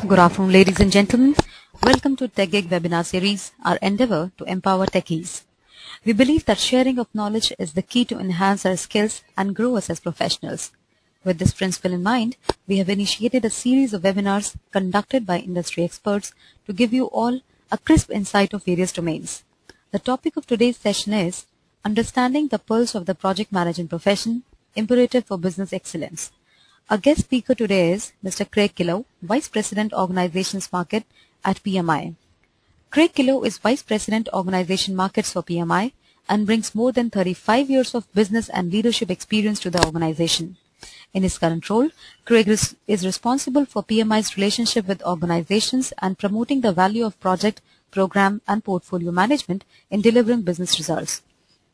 Good afternoon, ladies and gentlemen. Welcome to Techgig webinar series, our endeavor to empower techies. We believe that sharing of knowledge is the key to enhance our skills and grow us as professionals. With this principle in mind, we have initiated a series of webinars conducted by industry experts to give you all a crisp insight of various domains. The topic of today's session is Understanding the Pulse of the Project Management Profession, Imperative for Business Excellence. Our guest speaker today is Mr. Craig Killow, Vice President Organizations Market at PMI. Craig Killow is Vice President Organization Markets for PMI and brings more than 35 years of business and leadership experience to the organization. In his current role, Craig is responsible for PMI's relationship with organizations and promoting the value of project, program, and portfolio management in delivering business results.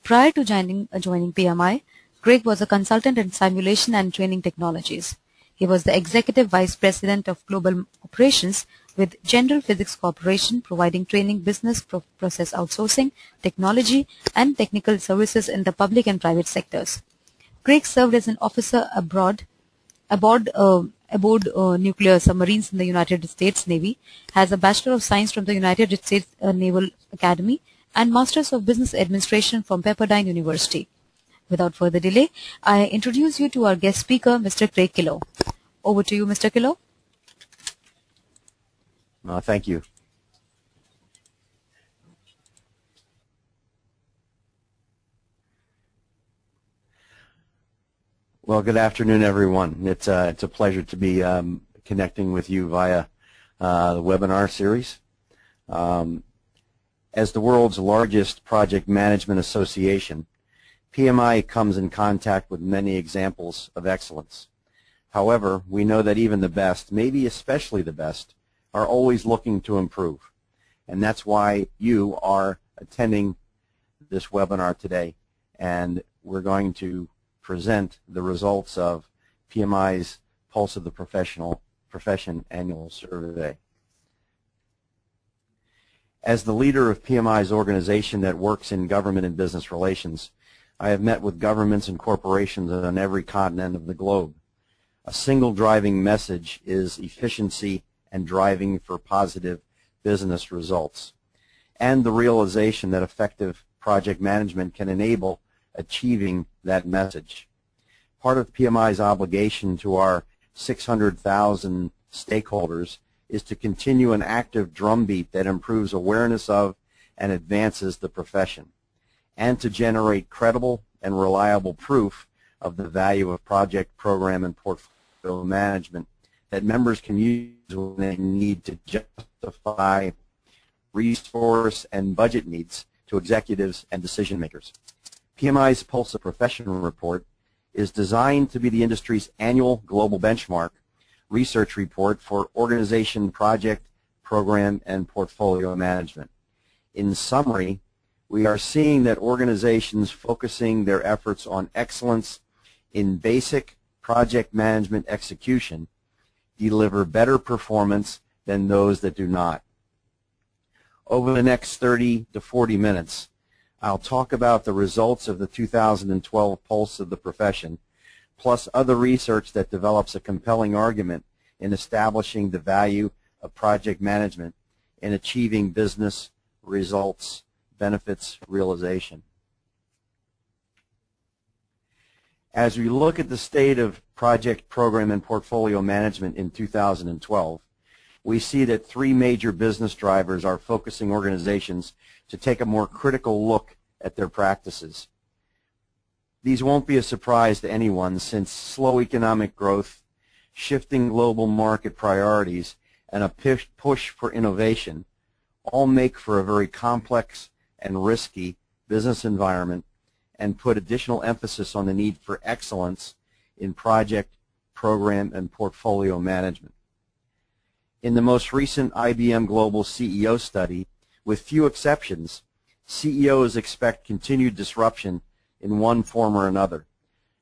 Prior to joining PMI, Craig was a consultant in simulation and training technologies. He was the Executive Vice President of Global Operations with General Physics Corporation, providing training, business process outsourcing, technology, and technical services in the public and private sectors. Craig served as an officer aboard nuclear submarines in the United States Navy, has a Bachelor of Science from the United States Naval Academy, and Masters of Business Administration from Pepperdine University. Without further delay, I introduce you to our guest speaker, Mr. Craig Killow. Over to you, Mr. Killow. Thank you. Well, good afternoon, everyone. It's a pleasure to be connecting with you via the webinar series. As the world's largest project management association, PMI comes in contact with many examples of excellence. However, we know that even the best, maybe especially the best, are always looking to improve. And that's why you are attending this webinar today. And we're going to present the results of PMI's Pulse of the Profession Annual Survey. As the leader of PMI's organization that works in government and business relations, I have met with governments and corporations on every continent of the globe. A single driving message is efficiency and driving for positive business results, and the realization that effective project management can enable achieving that message. Part of PMI's obligation to our 600,000 stakeholders is to continue an active drumbeat that improves awareness of and advances the profession, and to generate credible and reliable proof of the value of project, program, and portfolio management that members can use when they need to justify resource and budget needs to executives and decision makers. PMI's Pulse of Profession report is designed to be the industry's annual global benchmark research report for organization, project, program, and portfolio management. In summary, we are seeing that organizations focusing their efforts on excellence in basic project management execution deliver better performance than those that do not. Over the next 30 to 40 minutes, I'll talk about the results of the 2012 Pulse of the Profession, plus other research that develops a compelling argument in establishing the value of project management in achieving business results benefits realization. As we look at the state of project, program, and portfolio management in 2012, we see that three major business drivers are focusing organizations to take a more critical look at their practices. These won't be a surprise to anyone, since slow economic growth, shifting global market priorities, and a push for innovation all make for a very complex and risky business environment and put additional emphasis on the need for excellence in project, program, and portfolio management. In the most recent IBM Global CEO study, with few exceptions, CEOs expect continued disruption in one form or another.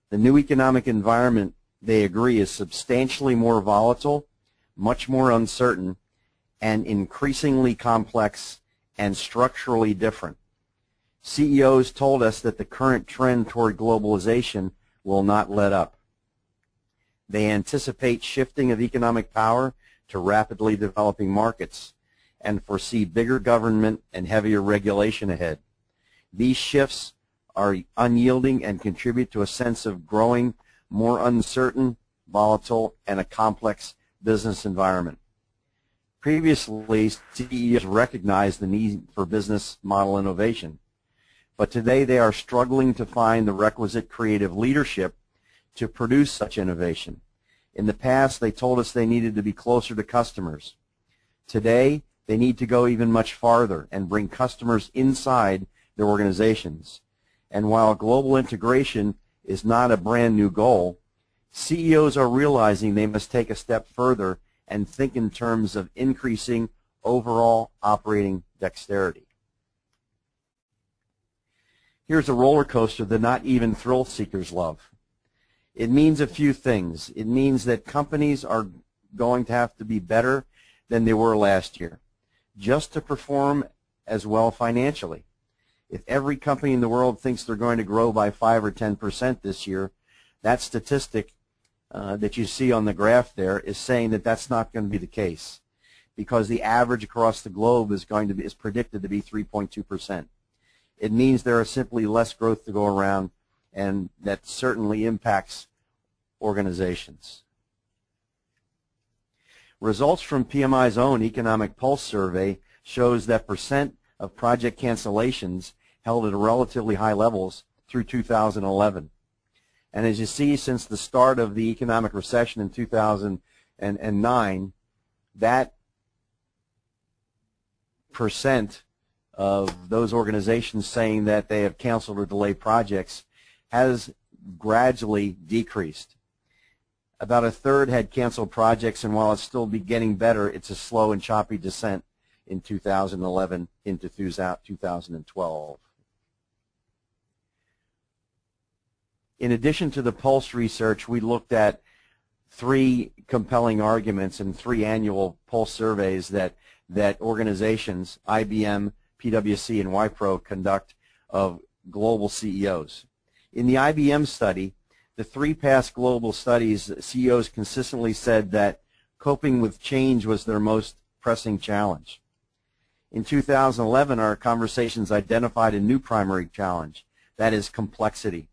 The new economic environment, they agree, is substantially more volatile, much more uncertain, and increasingly complex and structurally different. CEOs told us that the current trend toward globalization will not let up. They anticipate shifting of economic power to rapidly developing markets and foresee bigger government and heavier regulation ahead. These shifts are unyielding and contribute to a sense of growing, more uncertain, volatile, and a complex business environment. Previously, CEOs recognized the need for business model innovation, but today they are struggling to find the requisite creative leadership to produce such innovation. In the past, they told us they needed to be closer to customers. Today, they need to go even much farther and bring customers inside their organizations. And while global integration is not a brand new goal, CEOs are realizing they must take a step further and think in terms of increasing overall operating dexterity. Here's a roller coaster that not even thrill seekers love. It means a few things. It means that companies are going to have to be better than they were last year just to perform as well financially. If every company in the world thinks they're going to grow by 5 or 10% this year, that statistic that you see on the graph there is saying that that's not going to be the case, because the average across the globe is predicted to be 3.2%. It means there are simply less growth to go around, and that certainly impacts organizations. Results from PMI's own Economic Pulse survey shows that percent of project cancellations held at relatively high levels through 2011. And as you see, since the start of the economic recession in 2009, that percent of those organizations saying that they have canceled or delayed projects has gradually decreased. About a third had canceled projects, and while it's still getting better, it's a slow and choppy descent in 2011 into 2012. In addition to the Pulse research, we looked at 3 compelling arguments in 3 annual Pulse surveys that organizations, IBM, PwC, and Wipro, conduct of global CEOs. In the IBM study, the 3 past global studies, CEOs consistently said that coping with change was their most pressing challenge. In 2011, our conversations identified a new primary challenge, that is complexity.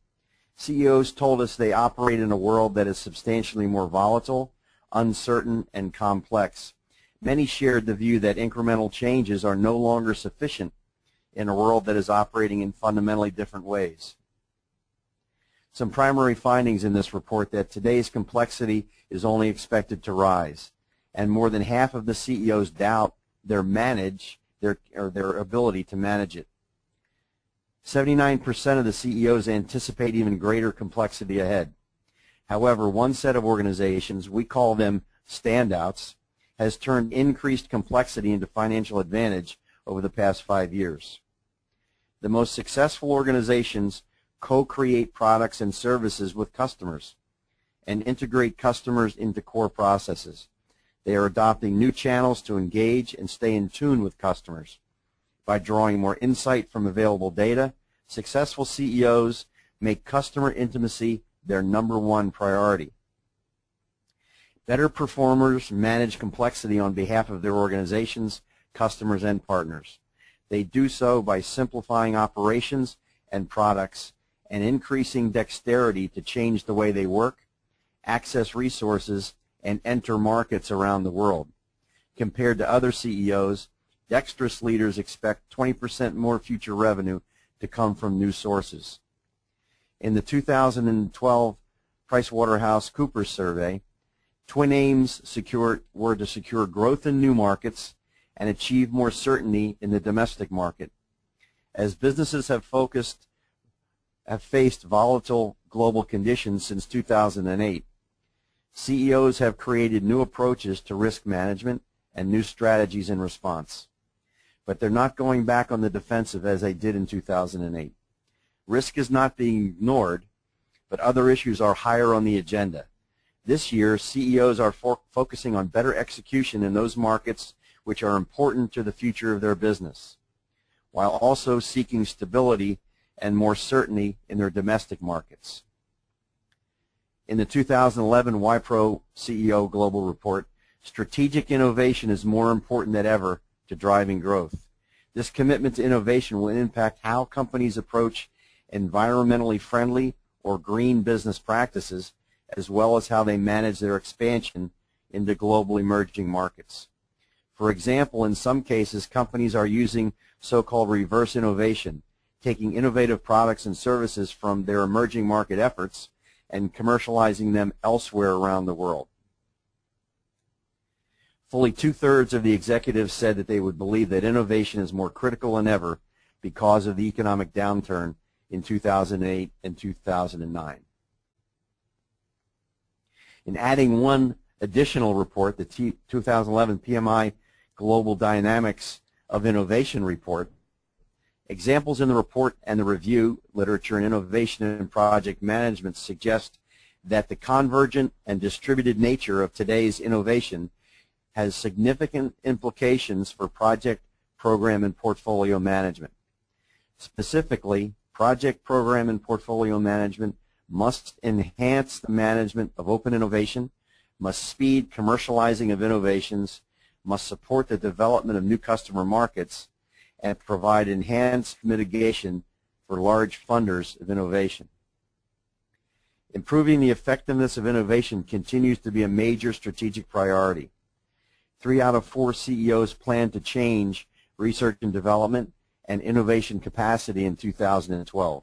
CEOs told us they operate in a world that is substantially more volatile, uncertain, and complex. Many shared the view that incremental changes are no longer sufficient in a world that is operating in fundamentally different ways. Some primary findings in this report that today's complexity is only expected to rise, and more than half of the CEOs doubt their ability to manage it. 79% of the CEOs anticipate even greater complexity ahead. However, one set of organizations, we call them standouts, has turned increased complexity into financial advantage over the past 5 years. The most successful organizations co-create products and services with customers and integrate customers into core processes. They are adopting new channels to engage and stay in tune with customers. By drawing more insight from available data, successful CEOs make customer intimacy their #1 priority. Better performers manage complexity on behalf of their organizations, customers, and partners. They do so by simplifying operations and products and increasing dexterity to change the way they work, access resources, and enter markets around the world. Compared to other CEOs, dexterous leaders expect 20% more future revenue to come from new sources. In the 2012 PricewaterhouseCoopers survey, twin aims were to secure growth in new markets and achieve more certainty in the domestic market. As businesses have faced volatile global conditions since 2008, CEOs have created new approaches to risk management and new strategies in response. But they're not going back on the defensive as they did in 2008. Risk is not being ignored, but other issues are higher on the agenda. This year, CEOs are focusing on better execution in those markets which are important to the future of their business, while also seeking stability and more certainty in their domestic markets. In the 2011 Wipro CEO Global Report, Strategic innovation is more important than ever to driving growth. This commitment to innovation will impact how companies approach environmentally friendly or green business practices, as well as how they manage their expansion into global emerging markets. For example, in some cases, companies are using so-called reverse innovation, taking innovative products and services from their emerging market efforts and commercializing them elsewhere around the world. Fully two-thirds of the executives said that they would believe that innovation is more critical than ever because of the economic downturn in 2008 and 2009. In adding one additional report, the 2011 PMI Global Dynamics of Innovation report, examples in the report and the review literature in innovation and project management suggest that the convergent and distributed nature of today's innovation has significant implications for project, program, and portfolio management. Specifically, project, program, and portfolio management must enhance the management of open innovation, must speed commercializing of innovations, must support the development of new customer markets, and provide enhanced mitigation for large funders of innovation. Improving the effectiveness of innovation continues to be a major strategic priority. 3 out of 4 CEOs plan to change research and development and innovation capacity in 2012,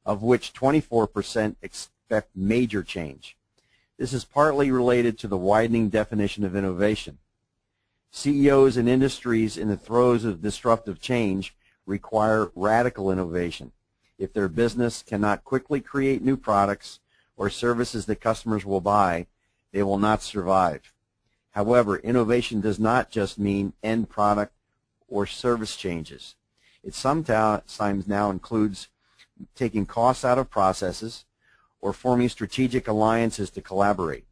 of which 24% expect major change. This is partly related to the widening definition of innovation. CEOs in industries in the throes of disruptive change require radical innovation. If their business cannot quickly create new products or services that customers will buy, they will not survive. However, innovation does not just mean end product or service changes. It sometimes now includes taking costs out of processes or forming strategic alliances to collaborate.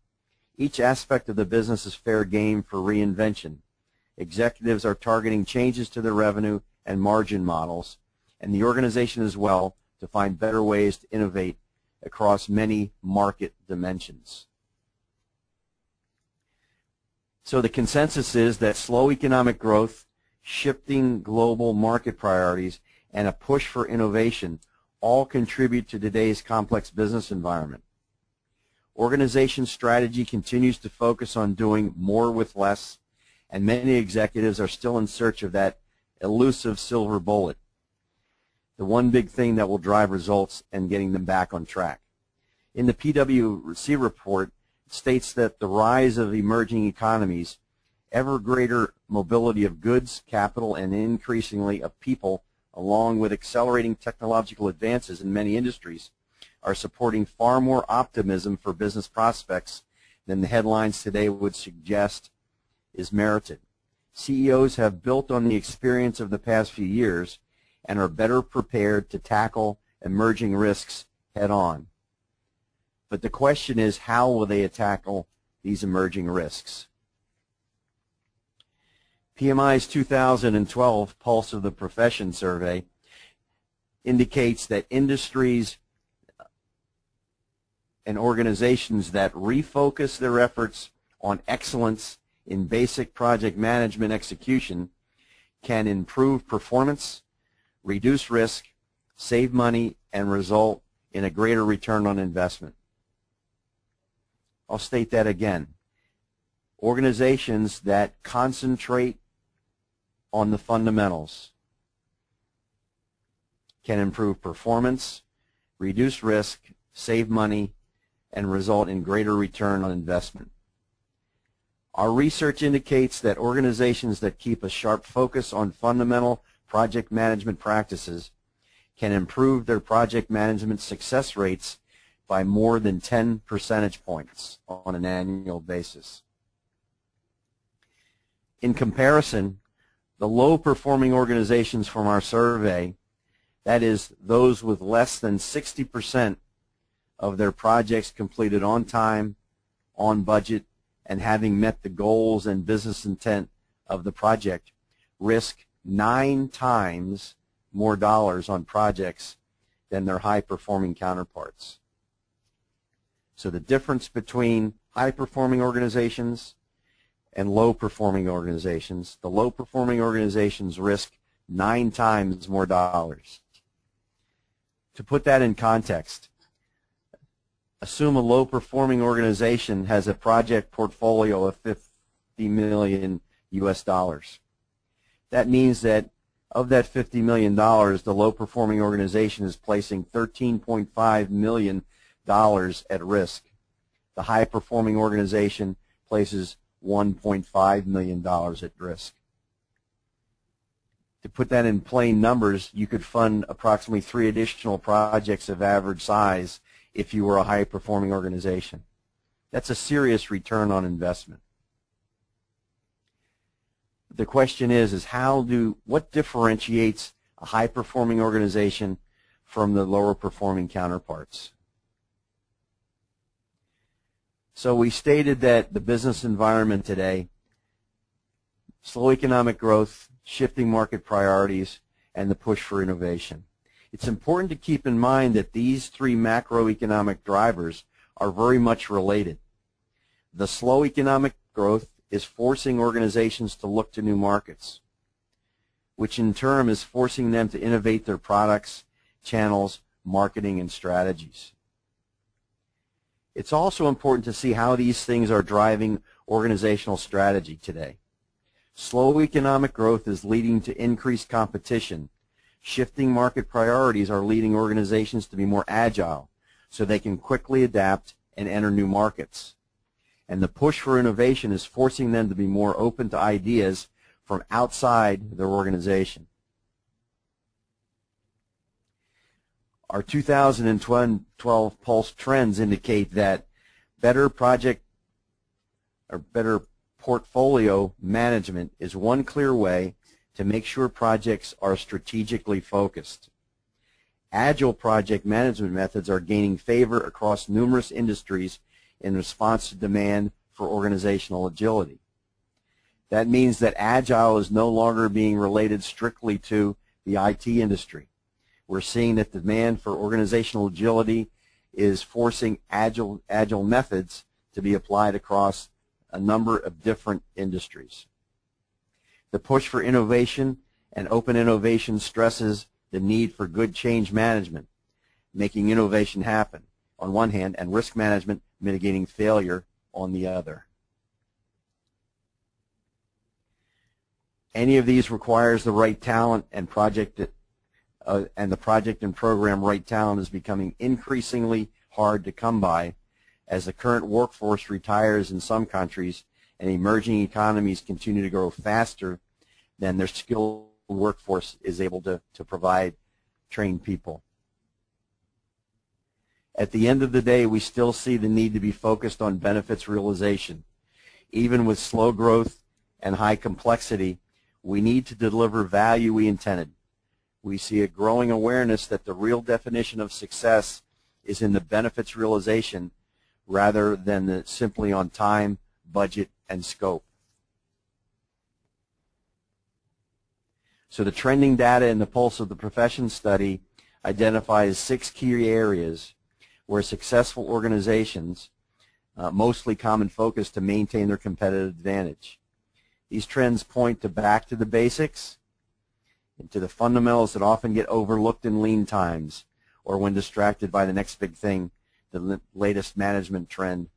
Each aspect of the business is fair game for reinvention. Executives are targeting changes to their revenue and margin models, and the organization as well, to find better ways to innovate across many market dimensions. So the consensus is that slow economic growth, shifting global market priorities, and a push for innovation all contribute to today's complex business environment. Organization strategy continues to focus on doing more with less, and many executives are still in search of that elusive silver bullet, the one big thing that will drive results and getting them back on track. In the PwC report, it states that the rise of emerging economies, ever greater mobility of goods, capital, and increasingly of people, along with accelerating technological advances in many industries, are supporting far more optimism for business prospects than the headlines today would suggest is merited. CEOs have built on the experience of the past few years and are better prepared to tackle emerging risks head on. But the question is, how will they tackle these emerging risks? PMI's 2012 Pulse of the Profession survey indicates that industries and organizations that refocus their efforts on excellence in basic project management execution can improve performance, reduce risk, save money, and result in a greater return on investment. I'll state that again. Organizations that concentrate on the fundamentals can improve performance, reduce risk, save money, and result in greater return on investment. Our research indicates that organizations that keep a sharp focus on fundamental project management practices can improve their project management success rates by more than 10 percentage points on an annual basis. In comparison, the low-performing organizations from our survey, that is, those with less than 60% of their projects completed on time, on budget, and having met the goals and business intent of the project, risk 9 times more dollars on projects than their high-performing counterparts. So the difference between high-performing organizations, and low-performing organizations. The low-performing organizations risk 9 times more dollars. To put that in context, assume a low-performing organization has a project portfolio of 50 million US dollars. That means that of that $50 million, the low-performing organization is placing $13.5 million at risk. The high-performing organization places $1.5 million at risk. To put that in plain numbers, you could fund approximately 3 additional projects of average size if you were a high-performing organization. That's a serious return on investment. The question is what differentiates a high-performing organization from the lower-performing counterparts? So we stated that the business environment today, slow economic growth, shifting market priorities, and the push for innovation. It's important to keep in mind that these 3 macroeconomic drivers are very much related. The slow economic growth is forcing organizations to look to new markets, which in turn is forcing them to innovate their products, channels, marketing, and strategies. It's also important to see how these things are driving organizational strategy today. Slow economic growth is leading to increased competition. Shifting market priorities are leading organizations to be more agile so they can quickly adapt and enter new markets. And the push for innovation is forcing them to be more open to ideas from outside their organization. Our 2012 Pulse trends indicate that better portfolio management is one clear way to make sure projects are strategically focused. Agile project management methods are gaining favor across numerous industries in response to demand for organizational agility. That means that Agile is no longer being related strictly to the IT industry. We're seeing that demand for organizational agility is forcing agile methods to be applied across a number of different industries. The push for innovation and open innovation stresses the need for good change management, making innovation happen on one hand, and risk management, mitigating failure on the other. Any of these requires the right talent, and the project and program right talent is becoming increasingly hard to come by as the current workforce retires in some countries and emerging economies continue to grow faster than their skilled workforce is able to provide trained people. At the end of the day, we still see the need to be focused on benefits realization. Even with slow growth and high complexity, we need to deliver value we intended. We see a growing awareness that the real definition of success is in the benefits realization rather than simply on time, budget, and scope. So the trending data in the Pulse of the Profession study identifies 6 key areas where successful organizations, mostly common focus to maintain their competitive advantage. These trends point back to the basics and to the fundamentals that often get overlooked in lean times or when distracted by the next big thing, the latest management trend,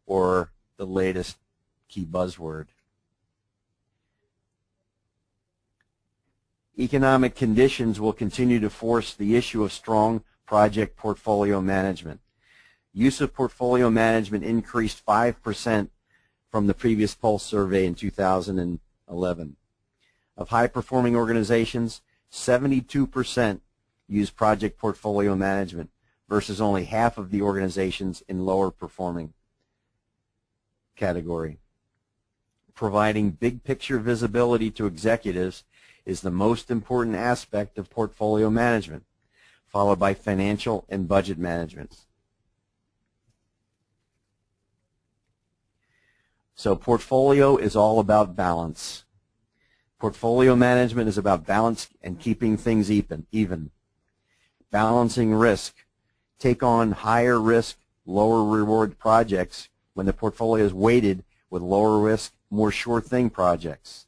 or the latest key buzzword. Economic conditions will continue to force the issue of strong project portfolio management. Use of portfolio management increased 5% from the previous Pulse survey in 2011. Of high-performing organizations, 72% use project portfolio management versus only half of the organizations in lower-performing category. Providing big-picture visibility to executives is the most important aspect of portfolio management, followed by financial and budget management. So portfolio is all about balance. Portfolio management is about balance and keeping things even. Balancing risk. Take on higher risk, lower reward projects when the portfolio is weighted with lower risk, more sure thing projects.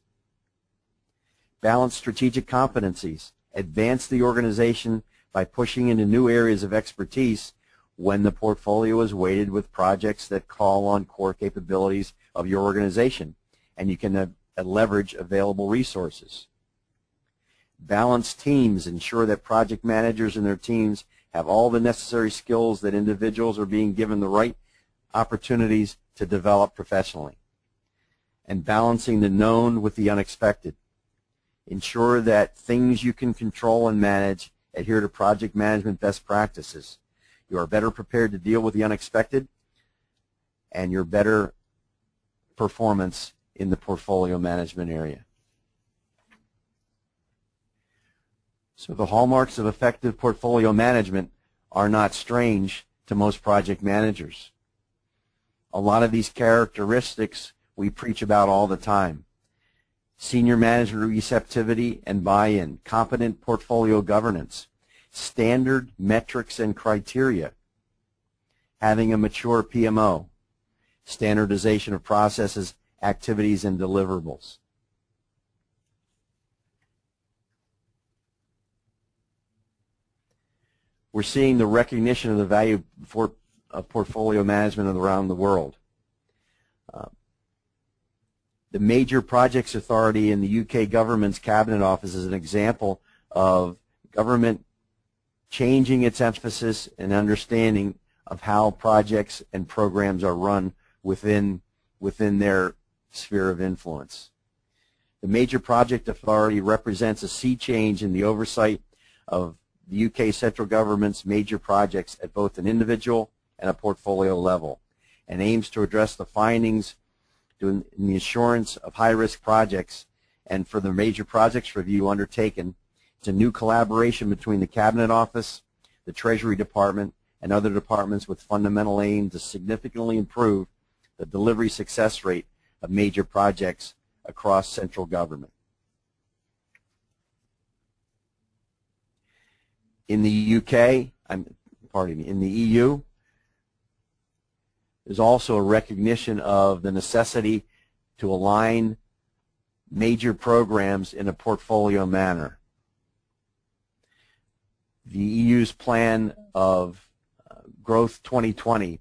Balance strategic competencies. Advance the organization by pushing into new areas of expertise when the portfolio is weighted with projects that call on core capabilities of your organization, and you can leverage available resources. Balance teams. Ensure that project managers and their teams have all the necessary skills, that individuals are being given the right opportunities to develop professionally. And balancing the known with the unexpected. Ensure that things you can control and manage adhere to project management best practices. You are better prepared to deal with the unexpected, and your better performance in the portfolio management area. So the hallmarks of effective portfolio management are not strange to most project managers. A lot of these characteristics we preach about all the time. Senior management receptivity and buy-in, competent portfolio governance, standard metrics and criteria, having a mature PMO, standardization of processes, activities, and deliverables. We're seeing the recognition of the value of portfolio management around the world. The Major Projects Authority in the UK government's Cabinet Office is an example of government changing its emphasis and understanding of how projects and programs are run within their sphere of influence. The Major Project Authority represents a sea change in the oversight of the UK central government's major projects at both an individual and a portfolio level, and aims to address the findings in the assurance of high-risk projects. And for the major projects review undertaken, it's a new collaboration between the Cabinet Office, the Treasury Department, and other departments with fundamental aim to significantly improve the delivery success rate of major projects across central government. In the UK, in the EU, there's also a recognition of the necessity to align major programs in a portfolio manner. The EU's plan of Growth 2020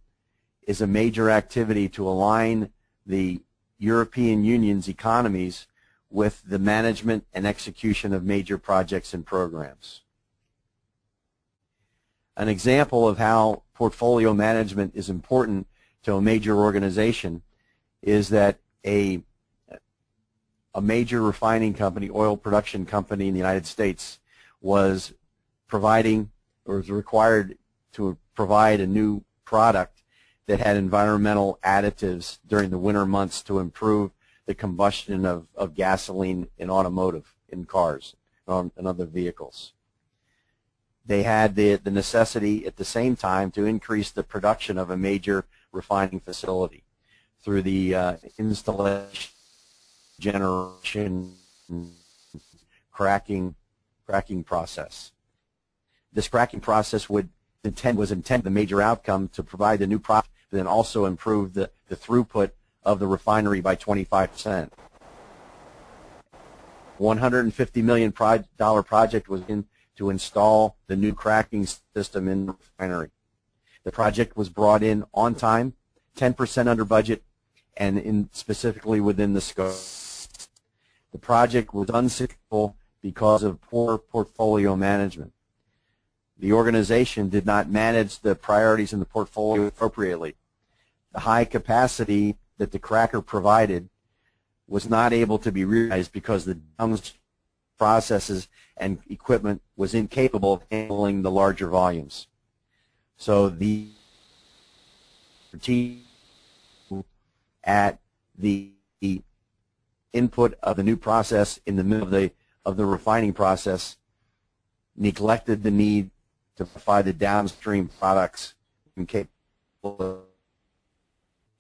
is a major activity to align the European Union's economies with the management and execution of major projects and programs. An example of how portfolio management is important to a major organization is that a major refining company, oil production company in the United States, was providing, or was required to provide, a new product that had environmental additives during the winter months to improve the combustion of gasoline in automotive, in cars, and other vehicles. They had the necessity at the same time to increase the production of a major refining facility through the installation, generation, cracking process. This cracking process was intended, the major outcome, to provide the new product, but then also improve the throughput of the refinery by 25%. $150 million project was to install the new cracking system in the refinery. The project was brought in on time, 10% under budget, and specifically within the scope. The project was unsuccessful because of poor portfolio management. The organization did not manage the priorities in the portfolio appropriately. The high capacity that the cracker provided was not able to be realized because the downstream processes and equipment was incapable of handling the larger volumes. So the at the input of the new process in the middle of the refining process neglected the need to provide the downstream products incapable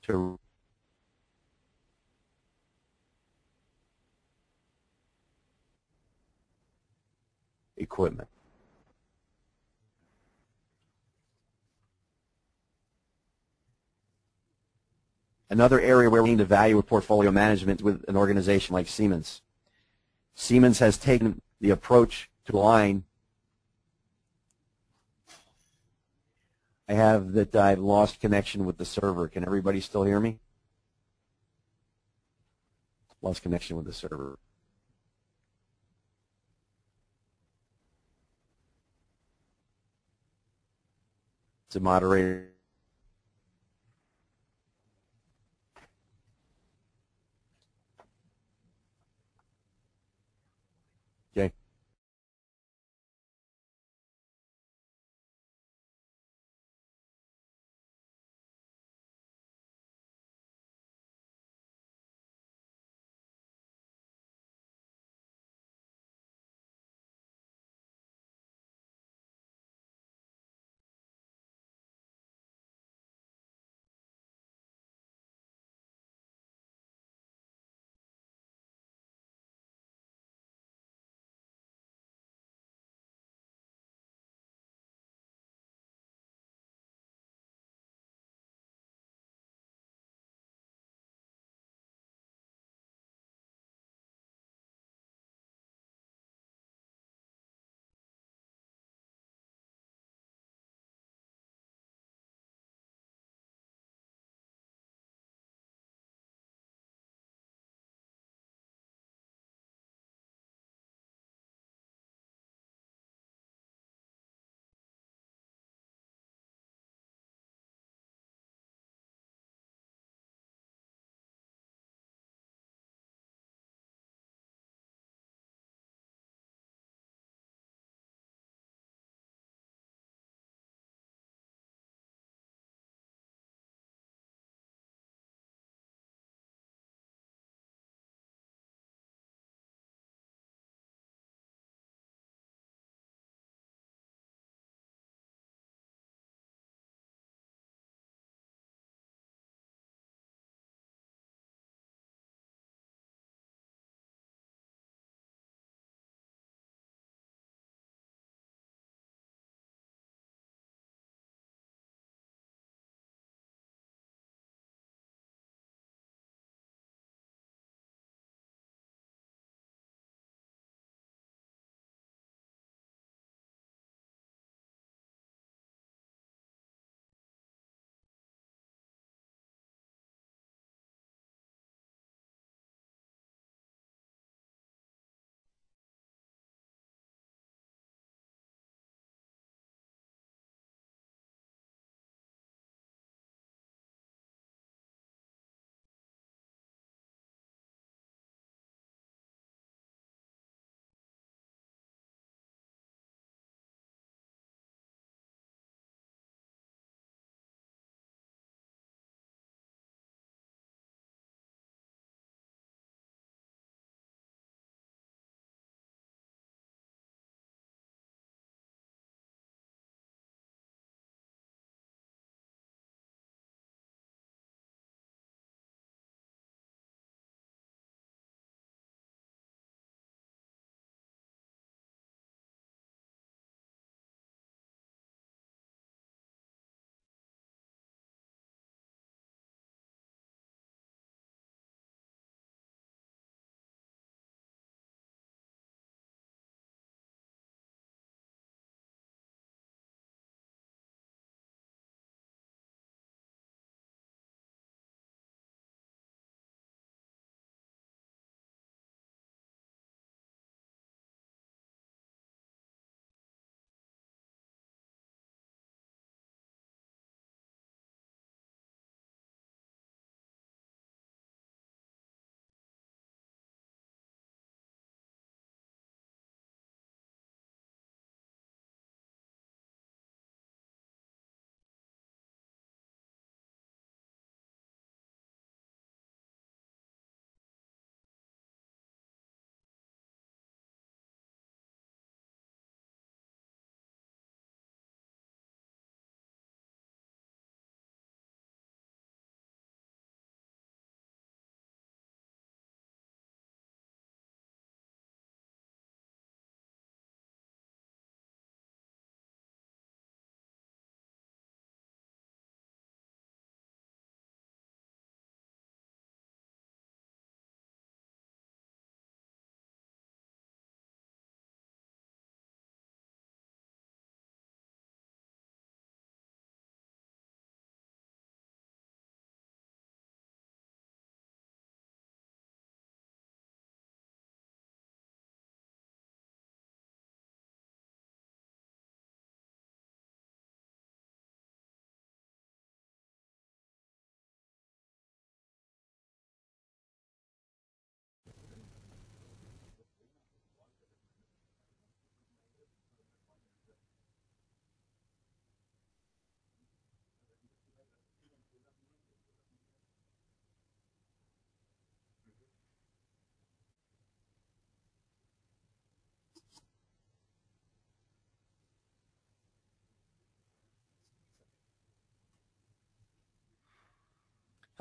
to equipment. Another area where we need to value portfolio management with an organization like Siemens. Siemens has taken the approach to align. I've lost connection with the server. Can everybody still hear me? Lost connection with the server. It's a moderator. Okay.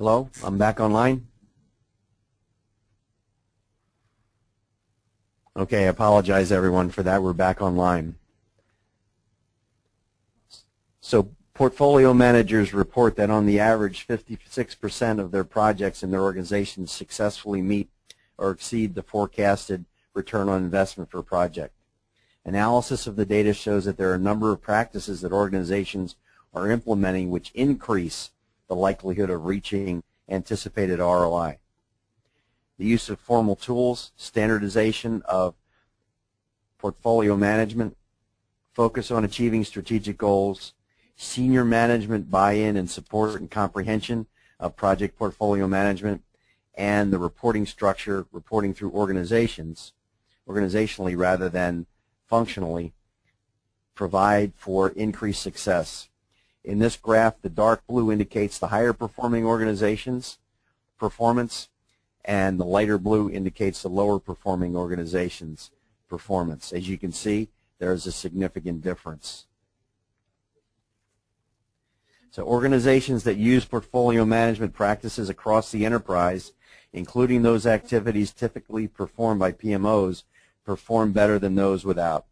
Hello, I'm back online. Okay, I apologize everyone for that. We're back online. So portfolio managers report that on the average 56% of their projects in their organizations successfully meet or exceed the forecasted return on investment for a project. Analysis of the data shows that there are a number of practices that organizations are implementing which increase the likelihood of reaching anticipated ROI. The use of formal tools, standardization of portfolio management, focus on achieving strategic goals, senior management buy-in and support and comprehension of project portfolio management, and the reporting structure, reporting through organizationally rather than functionally, provide for increased success. In this graph, the dark blue indicates the higher performing organizations' performance, and the lighter blue indicates the lower performing organizations' performance. As you can see, there is a significant difference. So organizations that use portfolio management practices across the enterprise, including those activities typically performed by PMOs, perform better than those without.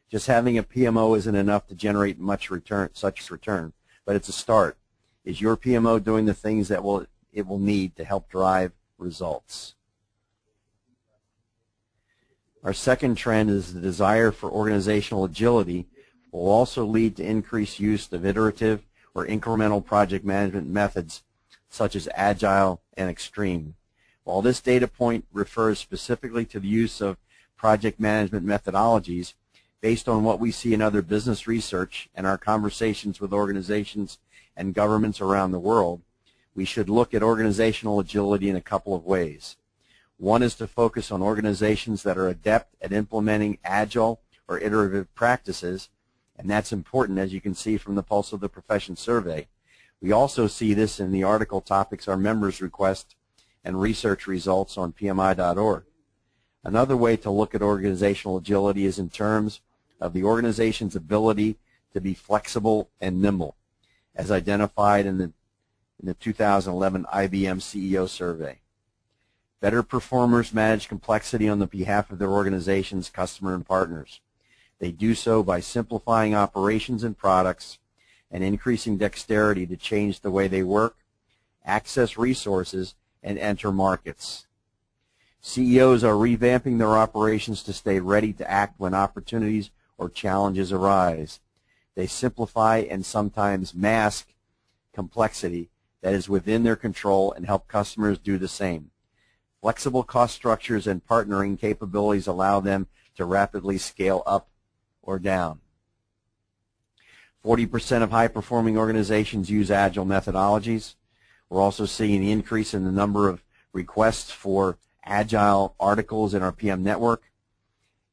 Just having a PMO isn't enough to generate such return, but it's a start. Is your PMO doing the things that it will need to help drive results? Our second trend is the desire for organizational agility will also lead to increased use of iterative or incremental project management methods such as Agile and Extreme. While this data point refers specifically to the use of project management methodologies, based on what we see in other business research and our conversations with organizations and governments around the world, we should look at organizational agility in a couple of ways. One is to focus on organizations that are adept at implementing agile or iterative practices, and that's important, as you can see from the Pulse of the Profession survey. We also see this in the article topics our members request and research results on PMI.org. Another way to look at organizational agility is in terms of the organization's ability to be flexible and nimble, as identified in the 2011 IBM CEO survey. Better performers manage complexity on the behalf of their organization's customer and partners. They do so by simplifying operations and products and increasing dexterity to change the way they work, access resources, and enter markets. CEOs are revamping their operations to stay ready to act when opportunities or challenges arise. They simplify and sometimes mask complexity that is within their control and help customers do the same. Flexible cost structures and partnering capabilities allow them to rapidly scale up or down. 40% of high-performing organizations use agile methodologies. We're also seeing an increase in the number of requests for agile articles in our PM network.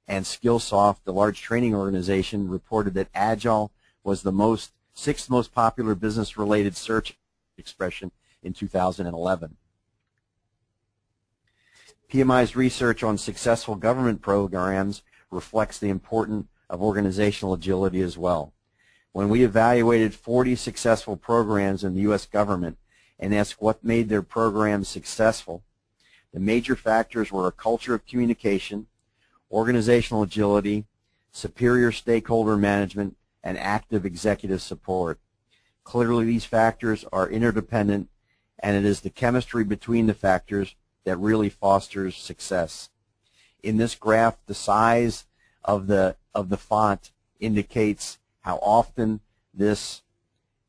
And Skillsoft, the large training organization, reported that agile was the sixth most popular business-related search expression in 2011. PMI's research on successful government programs reflects the importance of organizational agility as well. When we evaluated 40 successful programs in the U.S. government and asked what made their programs successful, the major factors were a culture of communication, organizational agility, superior stakeholder management, and active executive support. Clearly, these factors are interdependent, and it is the chemistry between the factors that really fosters success. In this graph, the size of the font indicates how often this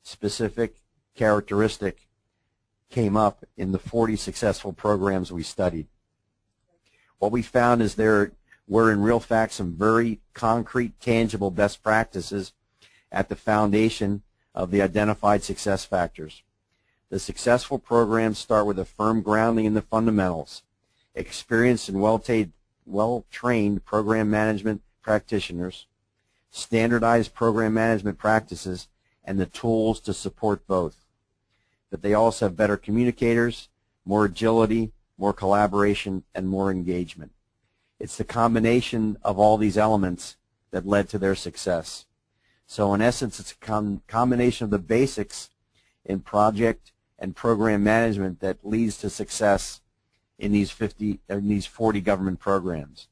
specific characteristic came up in the 40 successful programs we studied. What we found is there were in real fact some very concrete, tangible best practices at the foundation of the identified success factors. The successful programs start with a firm grounding in the fundamentals, experienced and well-trained program management practitioners, standardized program management practices, and the tools to support both. But they also have better communicators, more agility, more collaboration, and more engagement. It's the combination of all these elements that led to their success. So in essence, it's a combination of the basics in project and program management that leads to success in these 40 government programs.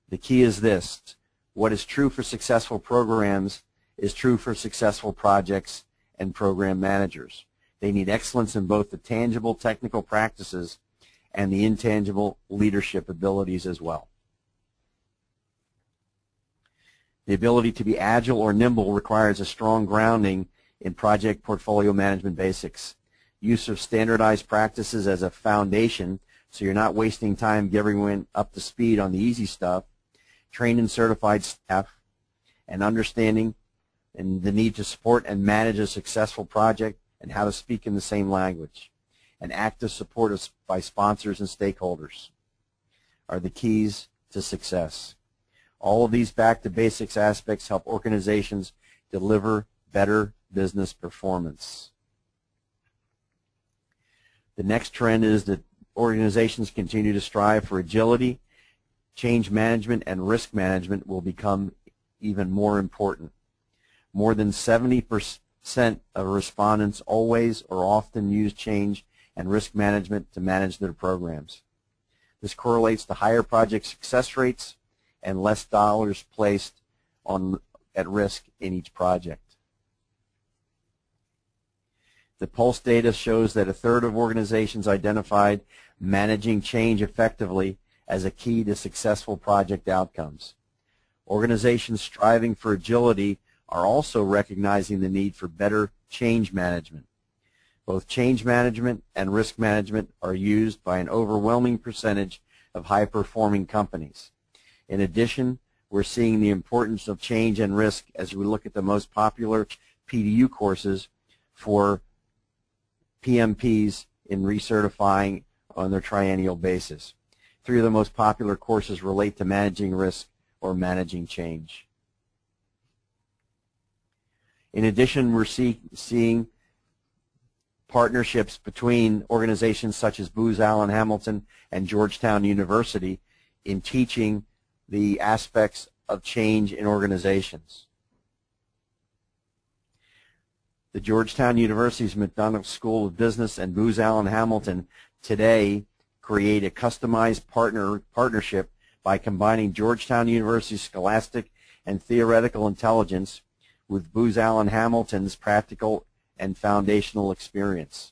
The key is this: what is true for successful programs is true for successful projects and program managers. They need excellence in both the tangible technical practices and the intangible leadership abilities as well. The ability to be agile or nimble requires a strong grounding in project portfolio management basics. Use of standardized practices as a foundation, so you're not wasting time getting everyone up to speed on the easy stuff. Trained and certified staff, and understanding and the need to support and manage a successful project and how to speak in the same language. And active support by sponsors and stakeholders are the keys to success. All of these back-to-basics aspects help organizations deliver better business performance. The next trend is that organizations continue to strive for agility. Change management and risk management will become even more important. More than 70% of respondents always or often use change and risk management to manage their programs. This correlates to higher project success rates and less dollars placed at risk in each project. The Pulse data shows that a third of organizations identified managing change effectively as a key to successful project outcomes. Organizations striving for agility are also recognizing the need for better change management. Both change management and risk management are used by an overwhelming percentage of high-performing companies. In addition, we're seeing the importance of change and risk as we look at the most popular PDU courses for PMPs in recertifying on their triennial basis. 3 of the most popular courses relate to managing risk or managing change. In addition, we're seeing partnerships between organizations such as Booz Allen Hamilton and Georgetown University in teaching the aspects of change in organizations. The Georgetown University's McDonough School of Business and Booz Allen Hamilton today create a customized partnership by combining Georgetown University's scholastic and theoretical intelligence with Booz Allen Hamilton's practical and foundational experience.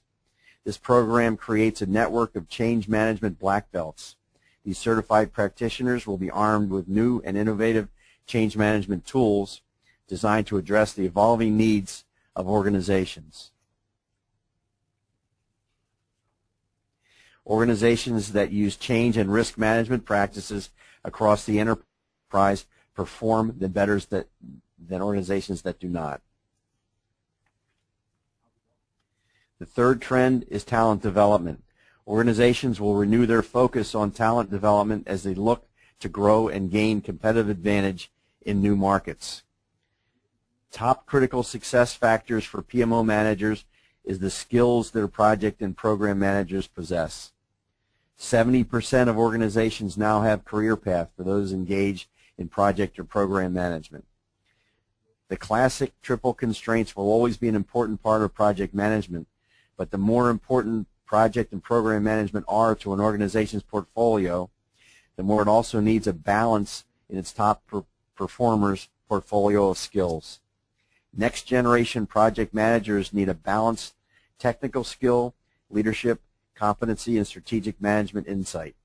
This program creates a network of change management black belts. These certified practitioners will be armed with new and innovative change management tools designed to address the evolving needs of organizations. Organizations that use change and risk management practices across the enterprise perform better than organizations that do not. The third trend is talent development. Organizations will renew their focus on talent development as they look to grow and gain competitive advantage in new markets. Top critical success factors for PMO managers is the skills their project and program managers possess. 70% of organizations now have career path for those engaged in project or program management. The classic triple constraints will always be an important part of project management, but the more important project and program management are to an organization's portfolio, the more it also needs a balance in its top performers' portfolio of skills. Next generation project managers need a balanced technical skill, leadership, competency, and strategic management insight.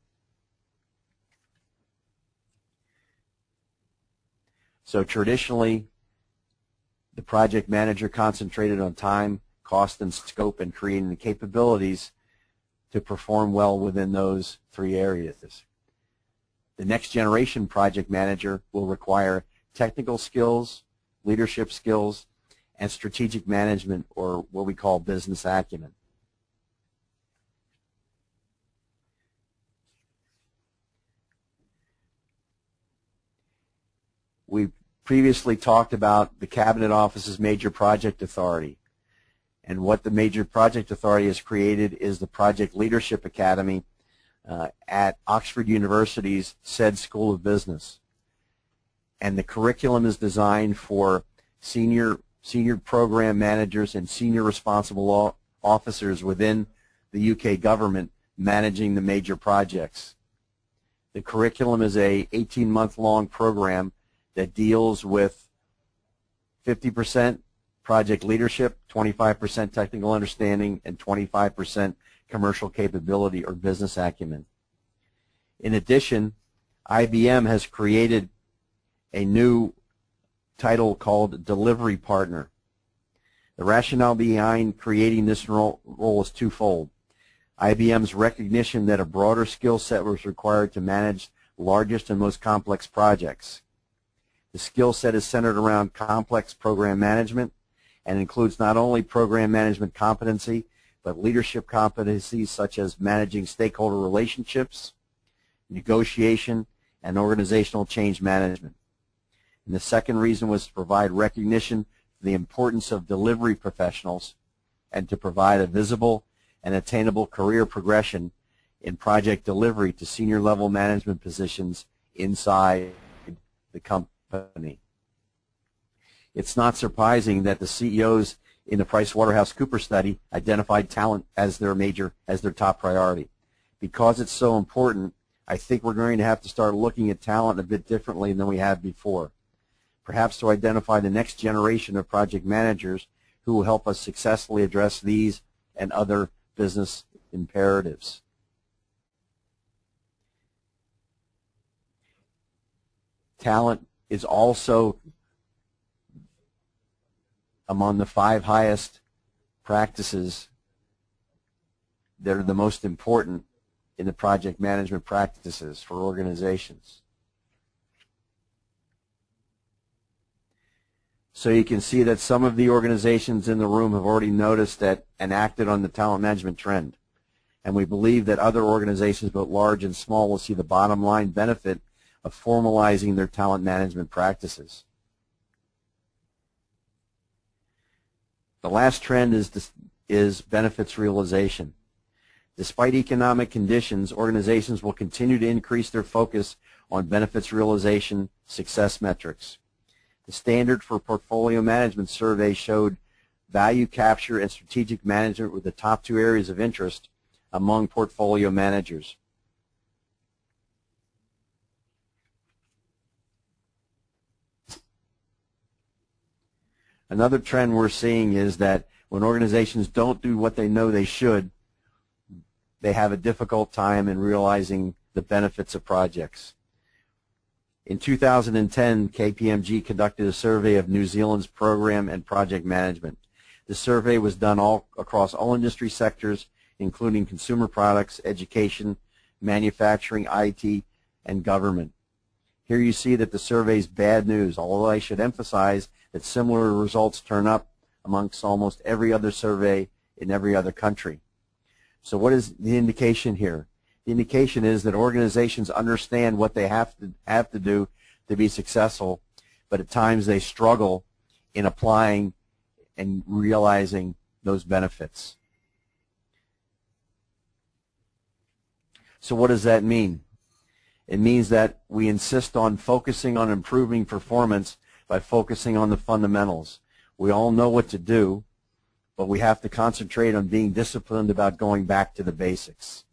So traditionally, the project manager concentrated on time, cost, and scope, and creating the capabilities to perform well within those 3 areas. The next generation project manager will require technical skills, leadership skills, and strategic management, or what we call business acumen. We previously talked about the Cabinet Office's Major Project Authority. And what the Major Project Authority has created is the Project Leadership Academy at Oxford University's said School of Business. And the curriculum is designed for senior program managers and senior responsible officers within the UK government managing the major projects. The curriculum is a 18-month-long program that deals with 50% project leadership, 25% technical understanding, and 25% commercial capability or business acumen. In addition, IBM has created a new title called Delivery Partner. The rationale behind creating this role is twofold. IBM's recognition that a broader skill set was required to manage the largest and most complex projects. The skill set is centered around complex program management and includes not only program management competency, but leadership competencies such as managing stakeholder relationships, negotiation, and organizational change management. And the second reason was to provide recognition for the importance of delivery professionals and to provide a visible and attainable career progression in project delivery to senior level management positions inside the company. It's not surprising that the CEOs in the PricewaterhouseCoopers study identified talent as their top priority. Because it's so important, I think we're going to have to start looking at talent a bit differently than we have before. Perhaps to identify the next generation of project managers who will help us successfully address these and other business imperatives. Talent is also among the 5 highest practices that are the most important in the project management practices for organizations. So you can see that some of the organizations in the room have already noticed that and acted on the talent management trend. And we believe that other organizations, both large and small, will see the bottom line benefit of formalizing their talent management practices. The last trend is benefits realization. Despite economic conditions, organizations will continue to increase their focus on benefits realization success metrics. The Standard for Portfolio Management survey showed value capture and strategic management were the top 2 areas of interest among portfolio managers. Another trend we're seeing is that when organizations don't do what they know they should, they have a difficult time in realizing the benefits of projects. In 2010, KPMG conducted a survey of New Zealand's program and project management. The survey was done across all industry sectors, including consumer products, education, manufacturing, IT, and government. Here you see that the survey is bad news, although I should emphasize that similar results turn up amongst almost every other survey in every other country. So what is the indication here? The indication is that organizations understand what they have to do to be successful, but at times they struggle in applying and realizing those benefits. So what does that mean? It means that we insist on focusing on improving performance by focusing on the fundamentals. We all know what to do, but we have to concentrate on being disciplined about going back to the basics.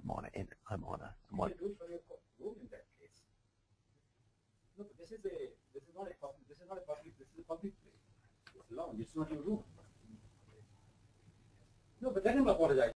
I'm on. No, but this is not a public. This is not a public. This is a public place. It's long. It's not your room. No, but let him apologize.